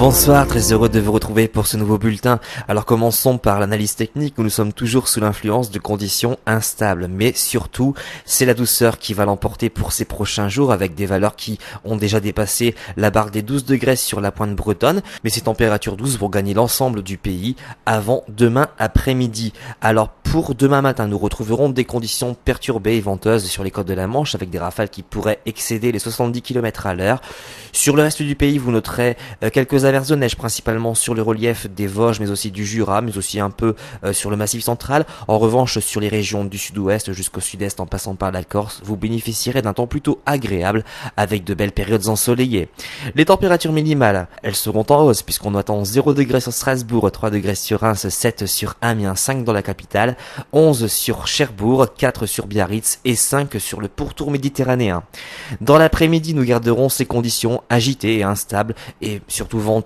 Bonsoir, très heureux de vous retrouver pour ce nouveau bulletin. Alors commençons par l'analyse technique où nous sommes toujours sous l'influence de conditions instables. Mais surtout, c'est la douceur qui va l'emporter pour ces prochains jours avec des valeurs qui ont déjà dépassé la barre des 12 degrés sur la pointe bretonne. Mais ces températures douces vont gagner l'ensemble du pays avant demain après-midi. Alors pour demain matin, nous retrouverons des conditions perturbées et venteuses sur les côtes de la Manche avec des rafales qui pourraient excéder les 70 km à l'heure. Sur le reste du pays, vous noterez quelques averses de neige, principalement sur le relief des Vosges, mais aussi du Jura, mais aussi un peu sur le Massif central. En revanche, sur les régions du sud-ouest jusqu'au sud-est en passant par la Corse, vous bénéficierez d'un temps plutôt agréable avec de belles périodes ensoleillées. Les températures minimales, elles seront en hausse puisqu'on attend 0 degrés sur Strasbourg, 3 degrés sur Reims, 7 sur Amiens, 5 dans la capitale, 11 sur Cherbourg, 4 sur Biarritz et 5 sur le pourtour méditerranéen. Dans l'après-midi, nous garderons ces conditions agitées et instables et surtout venteuses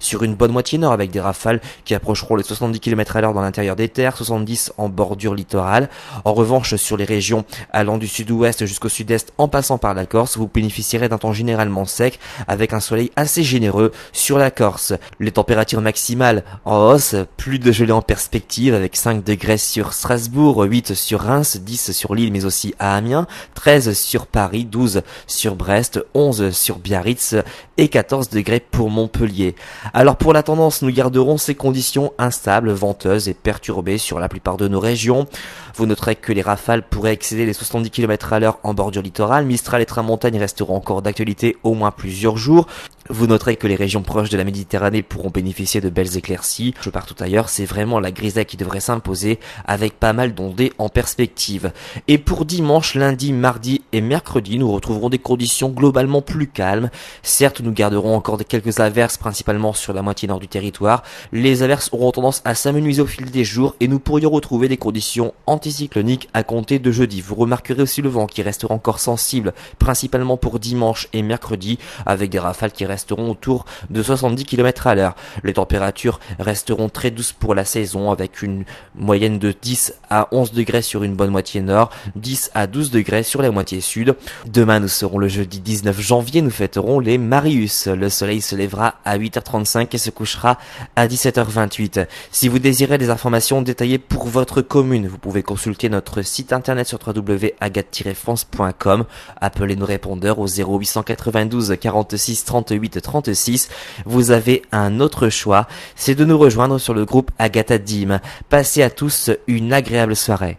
sur une bonne moitié nord avec des rafales qui approcheront les 70 km à l'heure dans l'intérieur des terres, 70 en bordure littorale. En revanche, sur les régions allant du sud-ouest jusqu'au sud-est en passant par la Corse, vous bénéficierez d'un temps généralement sec avec un soleil assez généreux sur la Corse. Les températures maximales en hausse, plus de gelée en perspective avec 5 degrés sur Strasbourg, 8 sur Reims, 10 sur Lille mais aussi à Amiens, 13 sur Paris, 12 sur Brest, 11 sur Biarritz et 14 degrés pour Montpellier. Alors pour la tendance, nous garderons ces conditions instables, venteuses et perturbées sur la plupart de nos régions. Vous noterez que les rafales pourraient excéder les 70 km à l'heure en bordure littorale. Mistral et tramontagne resteront encore d'actualité au moins plusieurs jours. Vous noterez que les régions proches de la Méditerranée pourront bénéficier de belles éclaircies. Partout ailleurs, c'est vraiment la grisaille qui devrait s'imposer avec pas mal d'ondées en perspective. Et pour dimanche, lundi, mardi et mercredi, nous retrouverons des conditions globalement plus calmes. Certes, nous garderons encore quelques averses, principalement sur la moitié nord du territoire. Les averses auront tendance à s'amenuiser au fil des jours et nous pourrions retrouver des conditions anticycloniques à compter de jeudi. Vous remarquerez aussi le vent qui restera encore sensible, principalement pour dimanche et mercredi, avec des rafales qui resteront autour de 70 km à l'heure. Les températures resteront très douces pour la saison avec une moyenne de 10 à 11 degrés sur une bonne moitié nord, 10 à 12 degrés sur la moitié sud. Demain, nous serons le jeudi 19 janvier, nous fêterons les Marius. Le soleil se lèvera à 8h35 et se couchera à 17h28. Si vous désirez des informations détaillées pour votre commune, vous pouvez consulter notre site internet sur www.agat-france.com. Appelez nos répondeurs au 0892 46 38 36. Vous avez un autre choix, c'est de nous rejoindre sur le groupe Agatha Dim. Passez à tous une agréable soirée.